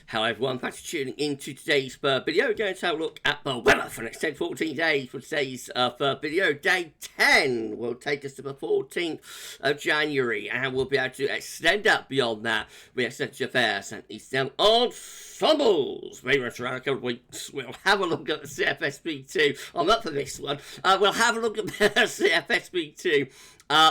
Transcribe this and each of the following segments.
Hello everyone, thanks for tuning into today's video. We're going to have a look at the weather for the next 10-14 days for today's video. Day 10 will take us to the 14th of January, and we'll be able to extend up beyond that with GFS and Ensembles. Very much around a couple of weeks. We'll have a look at the CFS V2. I'm up for this one. We'll have a look at the CFS V2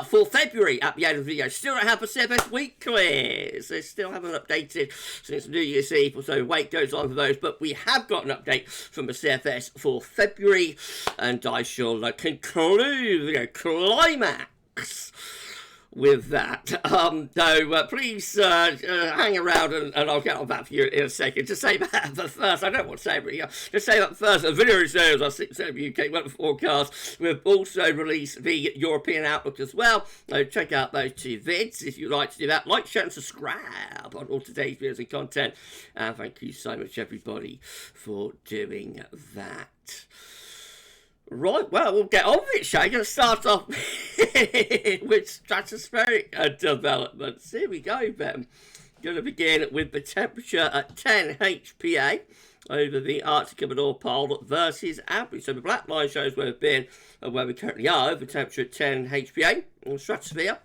for February at the end of the video. Still don't have a CFS Weekly, so still haven't updated since New Year's Eve, so wait goes on for those, but we have got an update from the CFS for February, and I shall conclude the climax with that. So please hang around and I'll get on that for you in a second. To say that, but first, I don't want to say it, to say that first, the video sales are 6 UK weather forecast. We've also released the European Outlook as well. So check out those two vids if you'd like to do that. Like, share and subscribe on all today's videos and content. And thank you so much everybody for doing that. Right, well, we'll get on with it, shall we? Going to start off with stratospheric developments. Here we go, Ben. Going to begin with the temperature at 10 HPA over the Arctic and the North Pole versus average. So the black line shows where we've been and where we currently are. The temperature at 10 HPA in the stratosphere.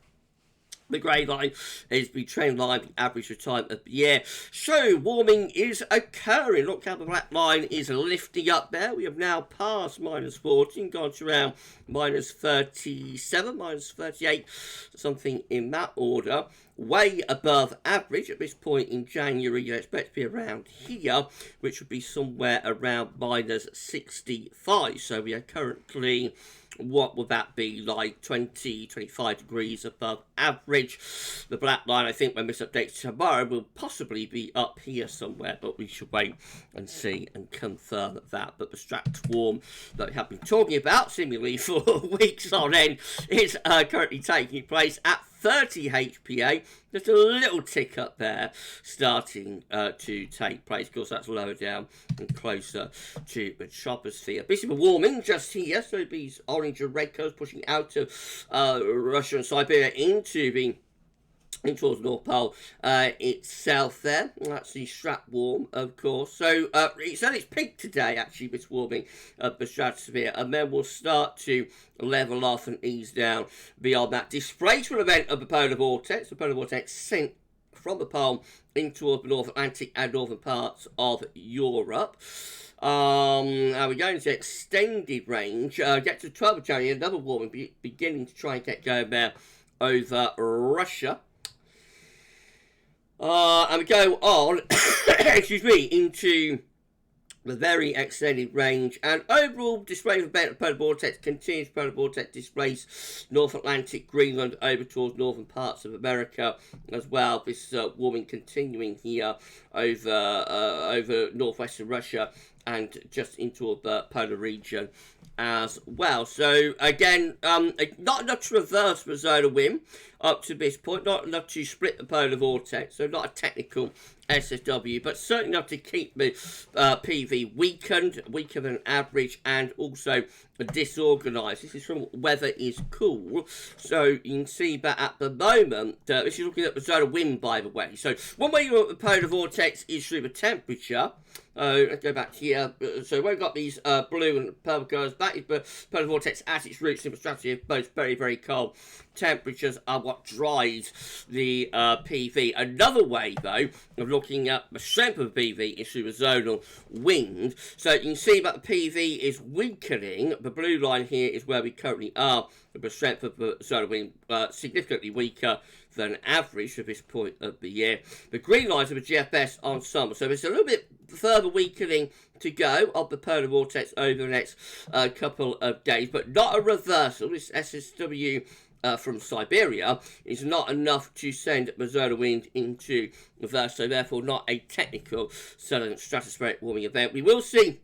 The grey line is the trend line, the average of time of the year. So warming is occurring. Look how the black line is lifting up there. We have now passed minus 40 and gone to around minus 37, minus 38, something in that order. Way above average at this point in January. You expect to be around here, which would be somewhere around minus 65. So we are currently, what would that be, like 20, 25 degrees above average. The black line, I think, when this updates tomorrow, will possibly be up here somewhere, but we should wait and see and confirm that. But the Strat warm that we have been talking about, seemingly for weeks on end, is currently taking place at 30 HPA. Just a little tick up there starting to take place. Of course, that's lower down and closer to the troposphere. Bit of a warming just here, so these orange and red colours pushing out of Russia and Siberia in towards the North Pole itself there. That's the Strat warm, of course. So it's at its peak today, actually, this warming of the stratosphere, and then we'll start to level off and ease down beyond that displacement event of the polar vortex. The polar vortex sent from the pole into the North Atlantic and northern parts of Europe. We're going to extended range, get to 12th of January, another warming beginning to try and get going there over Russia. And we go on, excuse me, into the very extended range, and overall display of the polar vortex continues. Polar vortex displays North Atlantic, Greenland, over towards northern parts of America as well. This warming continuing here over northwestern Russia and just into the polar region as well. So again, not enough to reverse the zone wind up to this point, not enough to split the polar vortex, so not a technical SSW, but certainly enough to keep the PV weaker than average, and also disorganised. This is from Weather is Cool, so you can see that at the moment, this is looking at the zone of wind, by the way. So one way you look at the polar vortex is through the temperature. Let's go back here. So we've got these blue and purple colours. That is the polar vortex at its roots in the stratosphere. Both very, very cold temperatures are what drives the PV. Another way, though, of looking at the strength of the PV is through the zonal wind. So you can see that the PV is weakening. The blue line here is where we currently are. The strength of the zonal wind significantly weaker than average at this point of the year. The green lines are the GFS Ensemble. So there's a little bit further weakening to go of the polar vortex over the next couple of days, but not a reversal. This SSW from Siberia is not enough to send the zonal wind into reverse, so therefore not a technical southern stratospheric warming event. We will see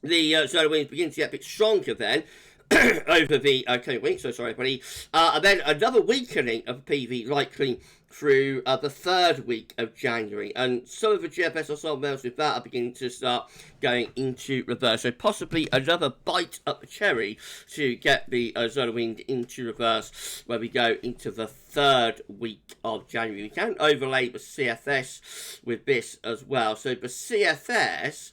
the zonal winds begin to get a bit stronger then over the coming week, so sorry everybody, and then another weakening of PV likely through the third week of January, and some of the GFS Ensemble members with that are beginning to start going into reverse, so possibly another bite up the cherry to get the zone of wind into reverse when we go into the third week of January. We can overlay the CFS with this as well. So the CFS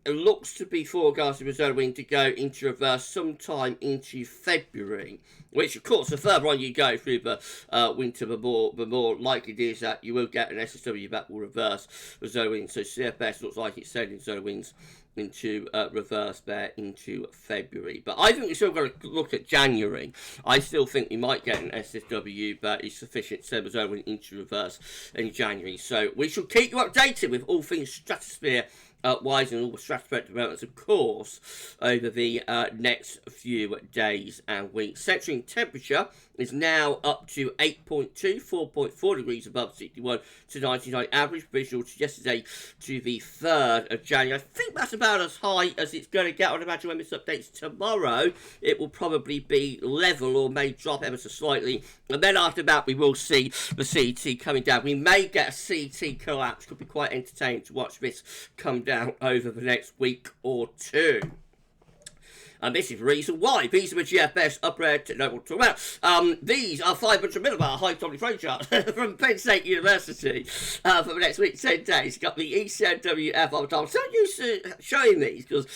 looks to be forecasting the zone of wind to go into reverse sometime into February, which of course the further on you go through the winter, the more likely it is that you will get an SSW that will reverse the zone of wind. So CFS looks like it's sending zone of winds into reverse there into February. But I think we've still got to look at January. I still think we might get an SSW that is sufficient to send the zone wind into reverse in January. So we shall keep you updated with all things stratosphere wise and all the stratospheric developments, of course, over the next few days and weeks. Centering temperature is now up to 8.2, 4.4 degrees above 61 to 99 average, provisional to yesterday to the 3rd of January. I think that's about as high as it's going to get. I'd imagine when this updates tomorrow, it will probably be level or may drop ever so slightly. And then after that, we will see the CT coming down. We may get a CT collapse. Could be quite entertaining to watch this come down over the next week or two. And this is the reason why. These are the GFS upper no, we'll talk about. These are 500 millibar Height Anomalies flow charts from Penn State University for the next week, 10 days. Got the ECMWF on the top. I'm so used to showing these because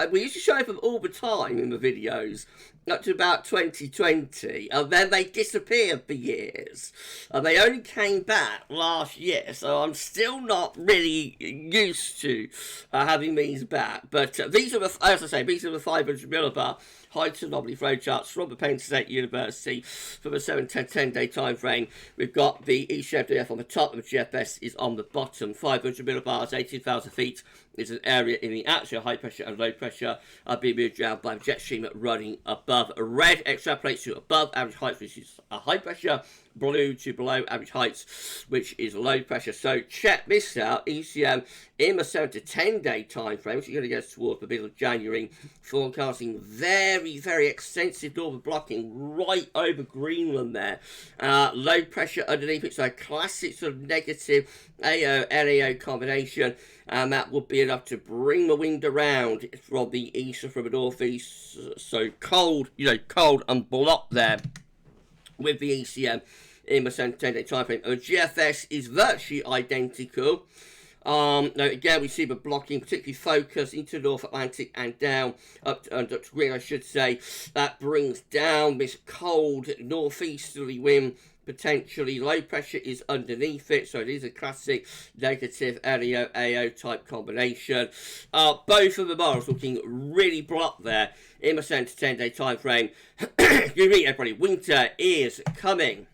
we used to show them all the time in the videos up to about 2020, and then they disappeared for years. They only came back last year, so I'm still not really used to having these back. But these are the, as I say, these are the 500 millibar Height Anomaly flow charts from the Penn State University for the 7-10 day time frame. We've got the ECMWF on the top, and the GFS is on the bottom. 500 millibars, 18,000 feet is an area in the atmosphere. High pressure and low pressure are being moved around by the jet stream running above. Red extrapolates to above average heights, which is a high pressure. Blue to below average heights, which is low pressure. So check this out. ECM in the 7 to 10 day time frame, which is going to get us towards the middle of January, forecasting very, very extensive northern blocking right over Greenland there. Low pressure underneath it, so a classic sort of negative AO-LAO combination, and that would be enough to bring the wind around from the east and from the northeast. So cold, cold and blocked there with the ECM in the 7 to 10 day time frame. The GFS is virtually identical. Now again, we see the blocking particularly focused into the North Atlantic and down up to Greenland, I should say. That brings down this cold northeasterly wind. Potentially low pressure is underneath it, so it is a classic negative LEO-AO type combination. Both of the models looking really blocked there in the 7 to 10 day time frame. You mean everybody, winter is coming.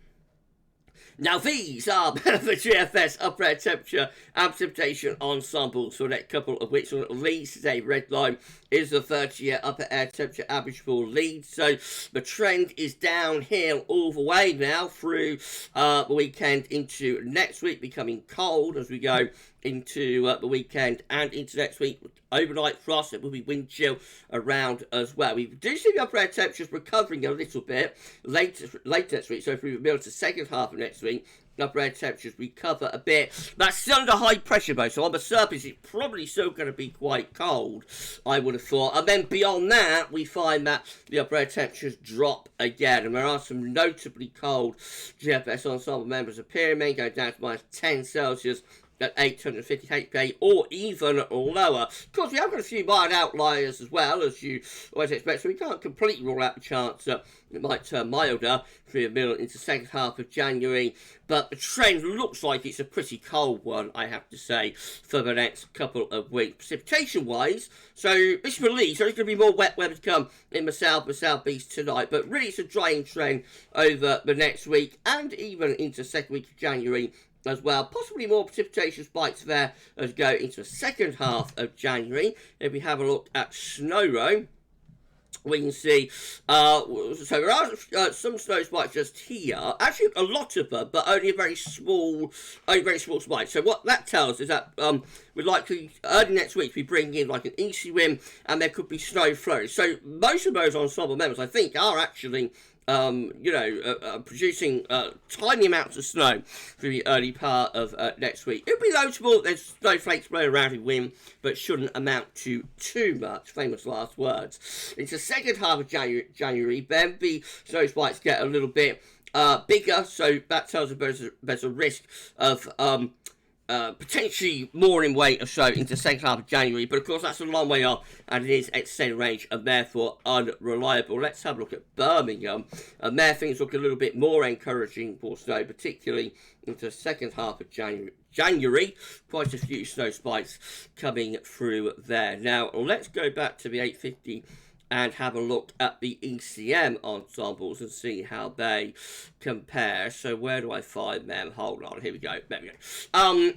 Now these are the GFS upper air temperature and precipitation ensembles for the next couple of weeks. On Leeds today, red line is the 30-year upper air temperature average for Leeds. So the trend is downhill all the way now through the weekend into next week, becoming cold as we go into the weekend and into next week. Overnight frost, it will be wind chill around as well. We do see the upper air temperatures recovering a little bit later next week, so through the middle to second half of next week, upper air temperatures recover a bit. That's still under high pressure though, so on the surface it's probably still going to be quite cold, I would have thought. And then beyond that, we find that the upper air temperatures drop again, and there are some notably cold GFS ensemble members appearing, going down to minus 10 Celsius at 850 HPA or even lower. Of course, we have got a few mild outliers as well, as you always expect, so we can't completely rule out the chance that it might turn milder through the middle into second half of January, but the trend looks like it's a pretty cold one, I have to say, for the next couple of weeks. Precipitation-wise, so this release, there's going to be more wet weather to come in the south and southeast tonight, but really it's a drying trend over the next week and even into the second week of January as well. Possibly more precipitation spikes there as we go into the second half of January. If we have a look at snow row, we can see, so there are some snow spikes just here. Actually, a lot of them, but only a very small spike. So what that tells us is that we're likely, early next week, we bring in like an easy wind, and there could be snow flurries. So most of those ensemble members, I think, are actually producing tiny amounts of snow for the early part of next week. It'll be notable there's snowflakes blowing around in wind, but shouldn't amount to too much. Famous last words. It's the second half of January. Then the snow spikes get a little bit bigger, so that tells us there's a risk of potentially more in weight or so into the second half of January, but of course that's a long way off and it is extended range and therefore unreliable. Let's have a look at Birmingham, and there things look a little bit more encouraging for snow, particularly into the second half of January. Quite a few snow spikes coming through there. Now let's go back to the 850 and have a look at the ECM ensembles and see how they compare. So where do I find them? Hold on, here we go. There we go.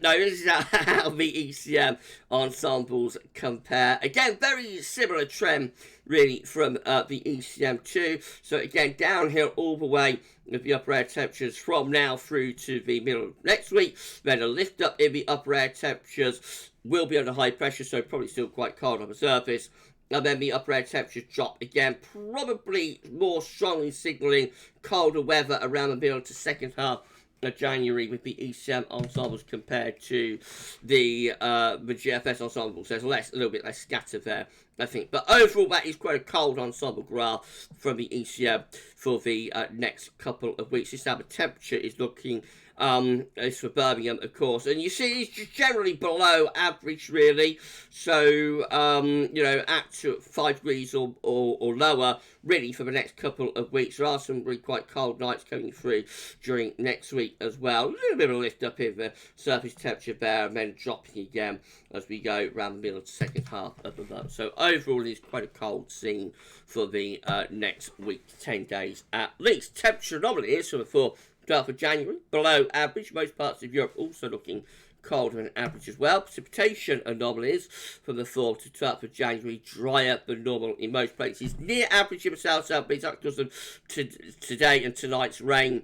No, this is how the ECM ensembles compare. Again, very similar trend really from the ECM2. So again, downhill all the way with the upper air temperatures from now through to the middle of next week. Then a lift up in the upper air temperatures, will be under high pressure, so probably still quite cold on the surface. And then the upper air temperatures drop again, probably more strongly signalling colder weather around the middle to second half of January with the ECM ensembles compared to the GFS ensembles. There's a little bit less scatter there, I think. But overall, that is quite a cold ensemble graph from the ECM for the next couple of weeks. This is how the temperature is looking. It's for Birmingham, of course, and you see it's just generally below average, really. So, at 5 degrees or lower, really, for the next couple of weeks. There are some really quite cold nights coming through during next week as well. A little bit of a lift up in the surface temperature there, and then dropping again as we go around the middle of the second half of the month. So overall, it's quite a cold scene for the next week, 10 days at least. Temperature anomalies for the 12th of January, below average. Most parts of Europe also looking colder than average as well. Precipitation anomalies from the 4th to 12th of January, drier than normal in most places. Near average in the south east, that's because of today and tonight's rain.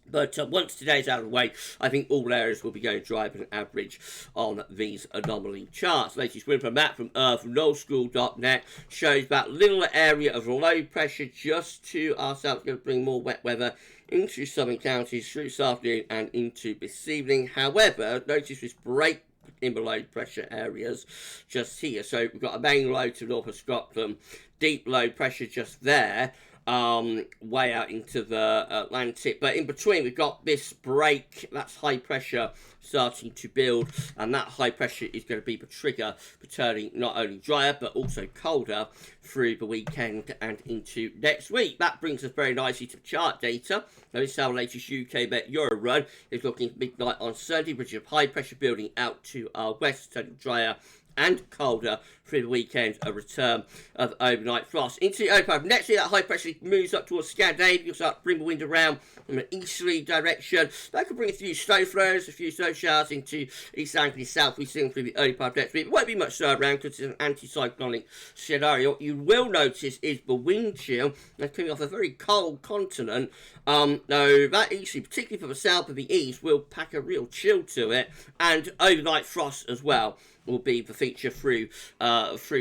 But once today's out of the way, I think all areas will be going drier than average on these anomaly charts. Latest Windflow Map from knowleschool.net shows that little area of low pressure just to our south is going to bring more wet weather into southern counties through this afternoon and into this evening. However, notice this break in the low pressure areas just here. So we've got a main low to north of Scotland, deep low pressure just there, way out into the Atlantic, but in between we've got this break, that's high pressure starting to build, and that high pressure is going to be the trigger for turning not only drier but also colder through the weekend and into next week. That brings us very nicely to chart data. Now this is our latest UK Met Euro run. It's looking midnight on Sunday, which is high pressure building out to our west, turning drier and colder through the weekend, a return of overnight frost. Into the open next year, that high pressure moves up towards Scandinavia. You'll start to bring the wind around from an easterly direction. That could bring a few snow flows, a few snow showers into East Anglia, South East England through the early part of next week. It won't be much snow around because it's an anticyclonic scenario. What you will notice is the wind chill that's coming off a very cold continent. Now that easterly, particularly for the south of the east, will pack a real chill to it, and overnight frost as well will be the feature through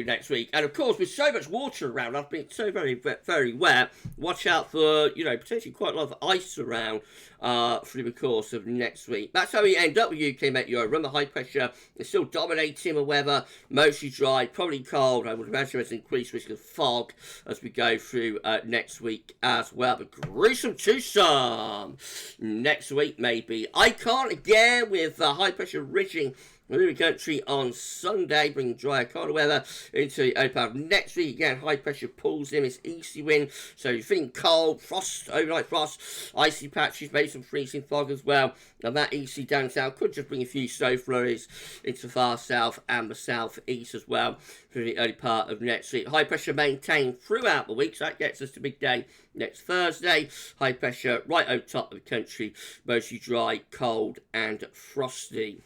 next week. And of course, with so much water around, I've been so very, very wet, watch out for, potentially quite a lot of ice around through the course of next week. That's how we end up with UK Met Euro run. The high pressure is still dominating the weather, mostly dry, probably cold. I would imagine there's an increased risk of fog as we go through next week as well. But gruesome twosome next week, maybe. Icon again with high pressure ridging through the country on Sunday, bringing drier, colder weather into the open part of next week. Again, high pressure pulls in this easty wind, so you're feeling cold, frost, overnight frost, icy patches, maybe some freezing fog as well. And that easty down south could just bring a few snow flurries into the far south and the south east as well through the early part of next week. High pressure maintained throughout the week, so that gets us to midday next Thursday. High pressure right over top of the country, mostly dry, cold and frosty.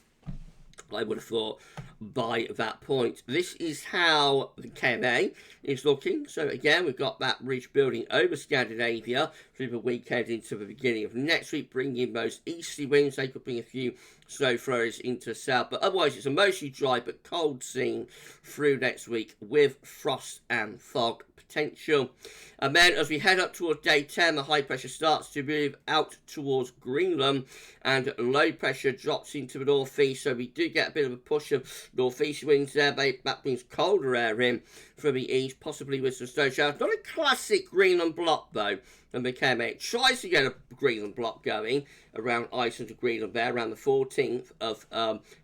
I would have thought by that point. This is how the KMA is looking. So again, we've got that ridge building over Scandinavia through the weekend into the beginning of next week, bringing in those easterly winds. They could bring a few snow flurries into the south, but otherwise it's a mostly dry but cold scene through next week with frost and fog potential. And then as we head up towards day 10, the high pressure starts to move out towards Greenland and low pressure drops into the northeast, so we do get a bit of a push of northeast winds there. That brings colder air in from the east, possibly with some snow showers. Not a classic Greenland block though, and the KMA tries to get a Greenland block going around Iceland to Greenland there around the 14th of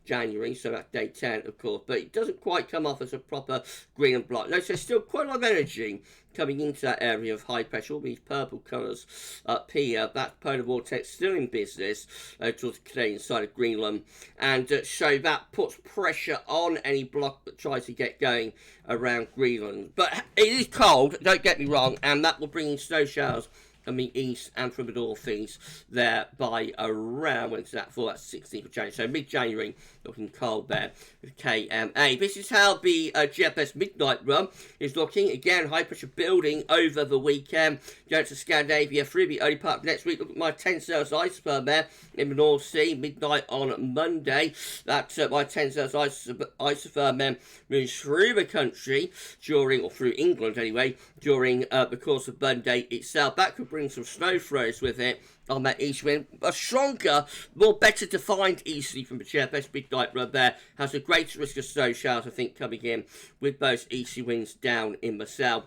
January, so that's day 10 of course, but it doesn't quite come off as a proper Greenland block. Notice there's still quite a lot of energy coming into that area of high pressure, all these purple colours up here. That polar vortex still in business towards the Canadian side of Greenland, and so that puts pressure on any block that tries to get going around Greenland. But it is cold, don't get me wrong, and that will bring in snow showers from the east and from the northeast there by around, when's that for? That's 16th of January, so mid-January, looking cold there with KMA. This is how the GFS midnight run is looking. Again, high pressure building over the weekend, going to Scandinavia through the early part of next week. Look at my 10 Celsius iceberg there in the North Sea, midnight on Monday. That's my 10 Celsius iceberg then moves through the country during, or through England anyway, during the course of Monday itself. That could bring some snow throws with it on that east wind. A stronger, more better defined easterly from the GFS midnight run there has a greater risk of snow showers, I think, coming in with those easterly winds down in the south.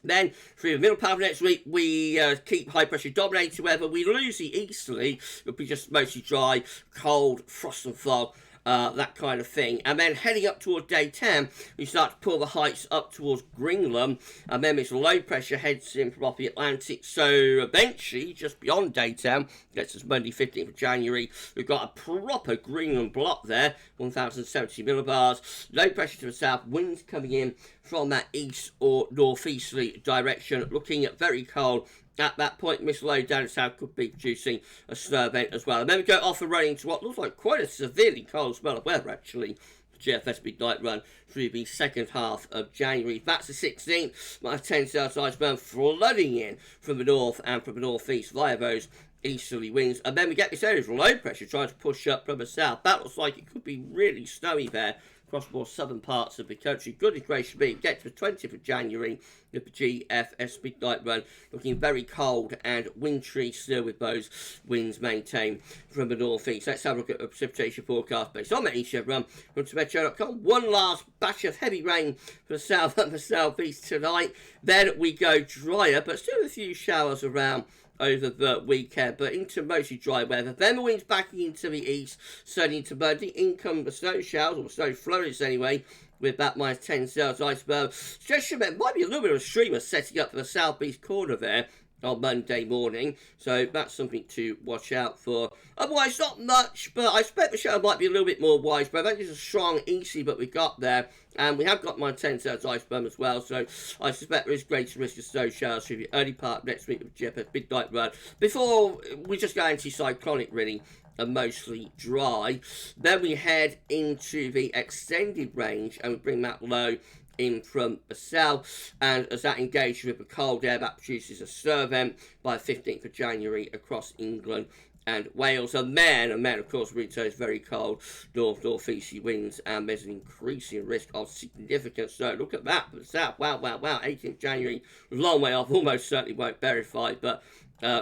Then, through the middle part of next week, we keep high pressure dominating weather. We lose the easterly. It'll be just mostly dry, cold, frost and fog. That kind of thing. And then heading up towards day 10, we start to pull the heights up towards Greenland, and then this low pressure heads in from off the Atlantic. So eventually, just beyond day 10, gets us Monday 15th of January, we've got a proper Greenland block there, 1070 millibars, low pressure to the south, winds coming in from that east or northeasterly direction, looking at very cold. At that point, Miss Low down south could be producing a snow event as well. And then we go off and running to what looks like quite a severely cold spell of weather, actually. GFS midnight run through the second half of January. That's the 16th. My 10 Celsius iceberg flooding in from the north and from the northeast via those easterly winds. And then we get this area of low pressure trying to push up from the south. That looks like it could be really snowy there across more southern parts of the country. Goodness gracious me, get to the 20th of January with the GFS midnight run looking very cold and wintry still with those winds maintained from the northeast. Let's have a look at the precipitation forecast based on the East run from Meteo.com. One last batch of heavy rain for the south and the southeast tonight. Then we go drier, but still a few showers around over the weekend, but into mostly dry weather. Then the winds backing into the east, turning into Monday. In come the snow showers, or snow flurries anyway, with that minus 10 Celsius iceberg. Just remember, might be a little bit of a streamer setting up for the southeast corner there on Monday morning, so that's something to watch out for. Otherwise, not much, but I expect the show might be a little bit more widespread. That is a strong easy, but we got there, and we have got my 10 Celsius iceberg as well, so I suspect there is greater risk of snow showers through the early part of next week of the GFS midnight run, before we just go anti-cyclonic really, and mostly dry. Then we head into the extended range, and we bring that low in from the south, and as that engages with the cold air, that produces a snow event by the 15th of January across England and Wales. And then of course, returns very cold northeasterly winds, and there's an increasing risk of significant snow. Look at that for the south. Wow, 18th January, long way off, almost certainly won't verify, but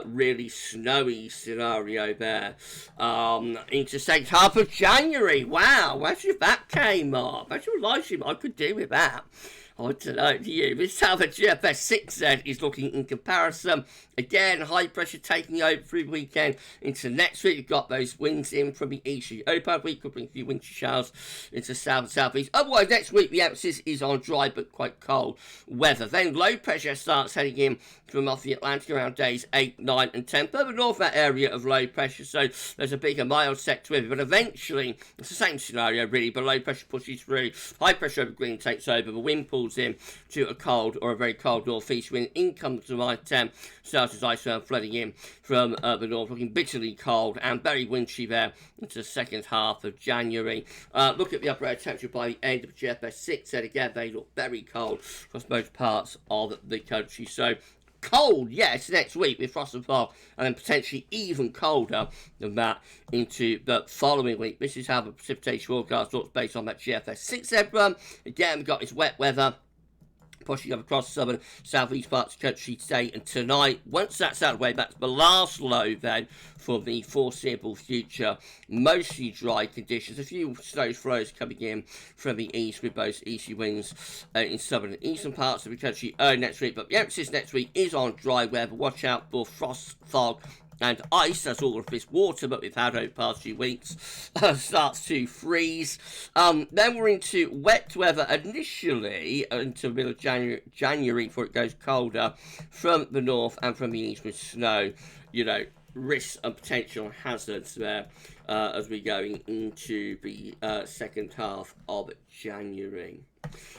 really snowy scenario there. Into second half of January. Wow, imagine if that came up. Imagine what live stream I could do with that. I don't know, to you. This is how the GFS 6Z is looking in comparison. Again, high pressure taking over through the weekend into next week. You've got those winds in from the east. Early part of the week could bring a few wintry showers into south and southeast. Otherwise, next week the emphasis is on dry but quite cold weather. Then low pressure starts heading in from off the Atlantic around days 8, 9 and 10. Further north that area of low pressure, so there's a bigger mild sector with it. But eventually, it's the same scenario really, but low pressure pushes through. High pressure over Green takes over. The wind pulls settles in to a cold or a very cold northeast wind. In comes the high temp, starts ice flooding in from the north, looking bitterly cold and very wintry there into the second half of January. Look at the upper air temperature by the end of GFS 6, and again they look very cold across most parts of the country. So cold, yes, next week with frost and fog, and then potentially even colder than that into the following week. This is how the precipitation forecast looks based on that GFS 6 run. Again, we've got this wet weather pushing up across the southern southeast parts of the country today and tonight. Once that's out of the way, that's the last low then for the foreseeable future. Mostly dry conditions, a few snow flows coming in from the east with those easy winds in southern and eastern parts of the country early next week. But the emphasis next week is on dry weather. Watch out for frost, fog and ice, as all of this water that we've had over the past few weeks starts to freeze. Then we're into wet weather initially until the middle of January before it goes colder from the north and from the east with snow. You know, risks and potential hazards there as we're going into the second half of January.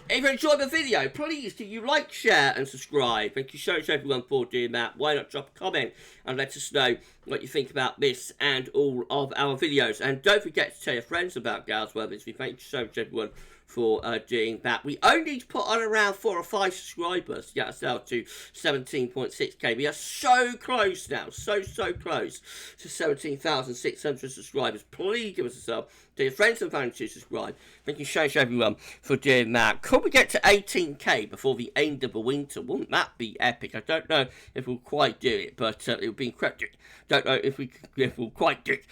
If you enjoyed the video, please do you like, share and subscribe. Thank you so much everyone for doing that. Why not drop a comment and let us know what you think about this and all of our videos. And don't forget to tell your friends about GavsWeatherVids. We thank you so much everyone for doing that. We only need to put on around 4 or 5 subscribers to get ourselves to 17.6k. We are so close now, so close to 17,600 subscribers. Please give us a sub. Tell your friends and family to subscribe. Thank you so much everyone for doing that. Could we get to 18k before the end of the winter? Wouldn't that be epic? I don't know if we'll quite do it, but it would be incredible. Don't know if we'll quite do it.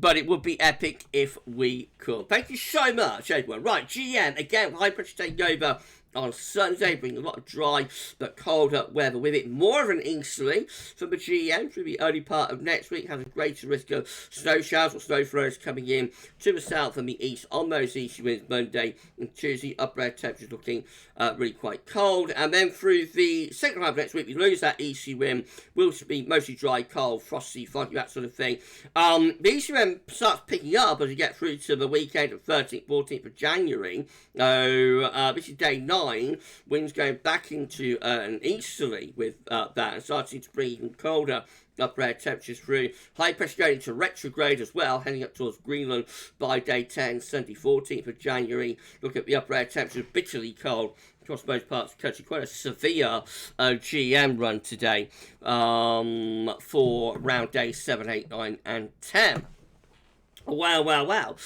But it would be epic if we could. Thank you so much everyone. Right, GM again, high pressure taking over on Sunday, bringing a lot of dry but colder weather with it. More of an easterly from the GM through the early part of next week. Has a greater risk of snow showers or snow flows coming in to the south and the east on those easy winds Monday and Tuesday. Upper air temperatures looking really quite cold. And then through the second half of next week, we lose that easy wind. Will be mostly dry, cold, frosty, foggy, that sort of thing. The easy wind starts picking up as we get through to the weekend of 13th, 14th of January. This is day 9. Winds going back into an easterly with that and starting to bring even colder upper air temperatures through. High pressure going into retrograde as well, heading up towards Greenland by day 10, Sunday 14th of January. Look at the upper air temperatures, bitterly cold across most parts of the country. Quite a severe GM run today for round days 7, 8, 9 and 10. Wow.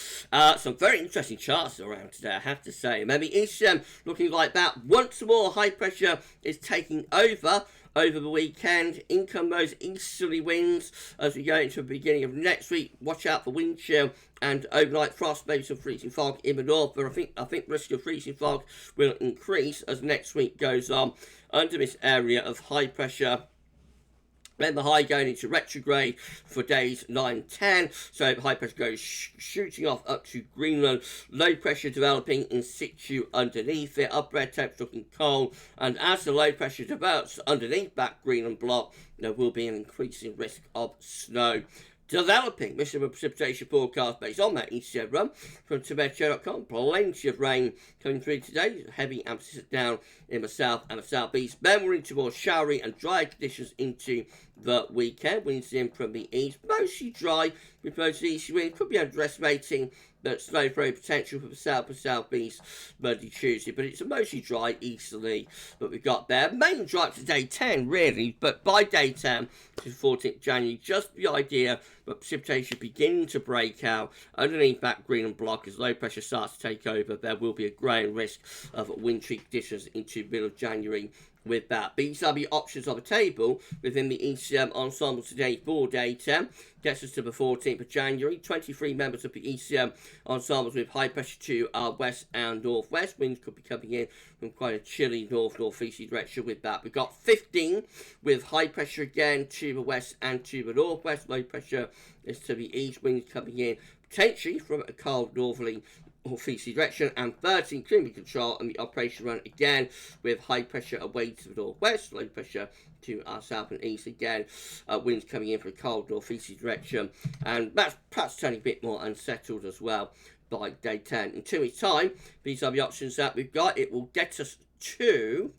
Some very interesting charts around today, I have to say. Maybe East looking like that. Once more, high pressure is taking over the weekend. In come those easterly winds as we go into the beginning of next week. Watch out for wind chill and overnight frost, maybe some freezing fog in the north. But I think risk of freezing fog will increase as next week goes on under this area of high pressure. Then the high going into retrograde for days 9, 10. So the high pressure goes shooting off up to Greenland. Low pressure developing in situ underneath it. Upper air temperature looking cold. And as the low pressure develops underneath that Greenland block, there will be an increasing risk of snow developing. This is a precipitation forecast based on that ECM run from Temp.com. Plenty of rain coming through today. Heavy emphasis down in the south and the southeast. Then we're into more showery and dry conditions into the weekend. Winds in from the east. Mostly dry with most easy winds. Could be underestimating the snow flow potential for the south and southeast Monday, Tuesday. But it's a mostly dry easterly that we've got there. Main dry to day 10 really. But by day 10 to 14th January, just the idea that precipitation beginning to break out underneath that Greenland block as low pressure starts to take over. There will be a growing risk of wintry conditions into middle of January with that. These are the options on the table within the ECM Ensemble today for day 10. Gets us to the 14th of January. 23 members of the ECM Ensembles with high pressure to our west and northwest. Winds could be coming in from quite a chilly northeasterly direction with that. We've got 15 with high pressure again to the west and to the northwest. Low pressure is to the east. Winds coming in potentially from a cold northerly northeasterly direction, and 13 climate control and the operation run again with high pressure away to the northwest, low pressure to our south and east again. Winds coming in from a cold northeasterly direction, and that's perhaps turning a bit more unsettled as well by day 10. In 2 weeks' time, these are the options that we've got. It will get us to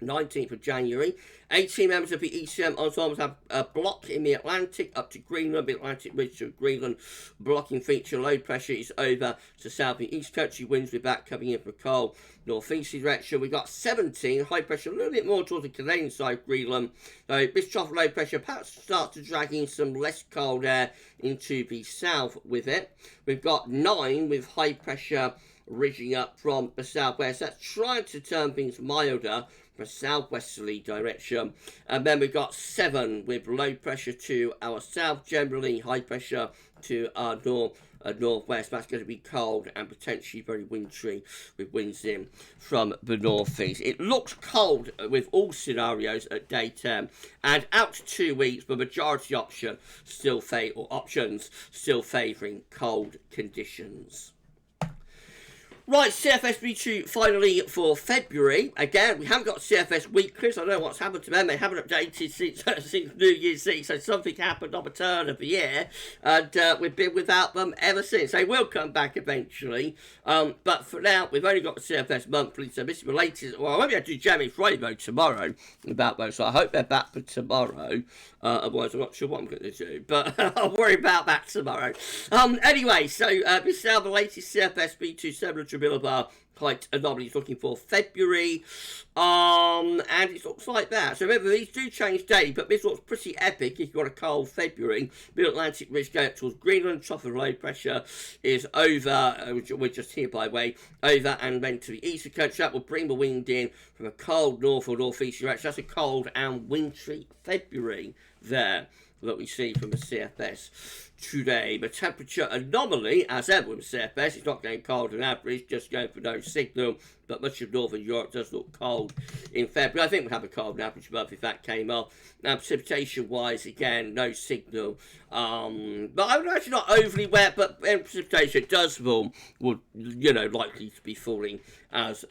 19th of January. 18 members of the ECM ensembles have a block in the Atlantic up to Greenland. The Atlantic ridge to Greenland blocking feature. Low pressure is over to south and east country. Winds with that coming in for cold northeasterly direction. We've got 17. High pressure a little bit more towards the Canadian side of Greenland. This trough low pressure perhaps starts to drag in some less cold air into the south with it. We've got 9 with high pressure ridging up from the southwest. That's trying to turn things milder for southwesterly direction. And then we've got 7 with low pressure to our south, generally high pressure to our northwest. That's going to be cold and potentially very wintry with winds in from the northeast. It looks cold with all scenarios at day 10 and out to 2 weeks, but majority options still favouring cold conditions. Right, CFS V2 finally for February. Again, we haven't got CFS weeklies. I don't know what's happened to them. They haven't updated since New Year's Eve, so something happened on the turn of the year, and we've been without them ever since. They will come back eventually, but for now, we've only got the CFS Monthly, so this is the latest. Well, I won't be able to do Jamie Friday though tomorrow about those, so I hope they're back for tomorrow. Otherwise, I'm not sure what I'm going to do, but I'll worry about that tomorrow. Anyway, so this is now the latest CFS V2 700 millibar Height Anomalies looking for February, and it looks like that. So remember, these do change daily, but this looks pretty epic if you've got a cold February. Mid-Atlantic ridge going up towards Greenland, trough of low pressure is over, we're just here by the way, over and then to the east of the country. That will bring the wind in from a cold north or northeast direction. That's a cold and wintry February there that we see from the CFS today. The temperature anomaly, as ever with CFS, it's not going cold on average, just going for no signal, but much of northern Europe does look cold in February. I think we'll have a cold average month if that came off. Now, precipitation-wise, again, no signal. But I would actually not overly wet, but precipitation does fall, would, likely to be falling as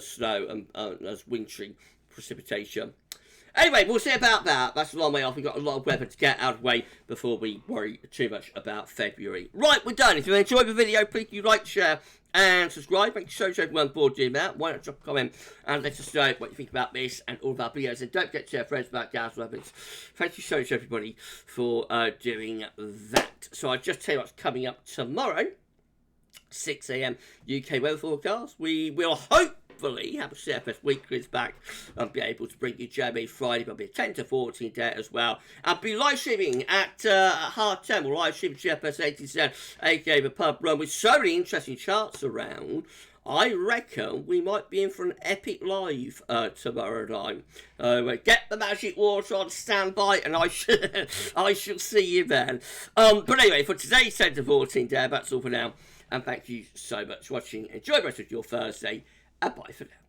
snow and as wintry precipitation. Anyway, we'll see about that. That's a long way off. We've got a lot of weather to get out of the way before we worry too much about February. Right, we're done. If you enjoyed the video, please do like, share, and subscribe. Thank you so much everyone for doing that. Why not drop a comment and let us know what you think about this and all of our videos. And don't forget to share friends about GavsWeatherVids. Thank you so much everybody for doing that. So I'll just tell you what's coming up tomorrow. 6 AM UK weather forecast. We will hopefully have a CFS weeklies back and be able to bring you Jamie Friday. There'll be a 10 to 14 day as well. I'll be live streaming at half 10. We'll live stream GFS 87, aka the pub run, with so many interesting charts around. I reckon we might be in for an epic live tomorrow night. Get the magic water on standby, and I shall see you then. But anyway, for today's 10 to 14 day, that's all for now. And thank you so much for watching. Enjoy the rest of your Thursday. And bye for now.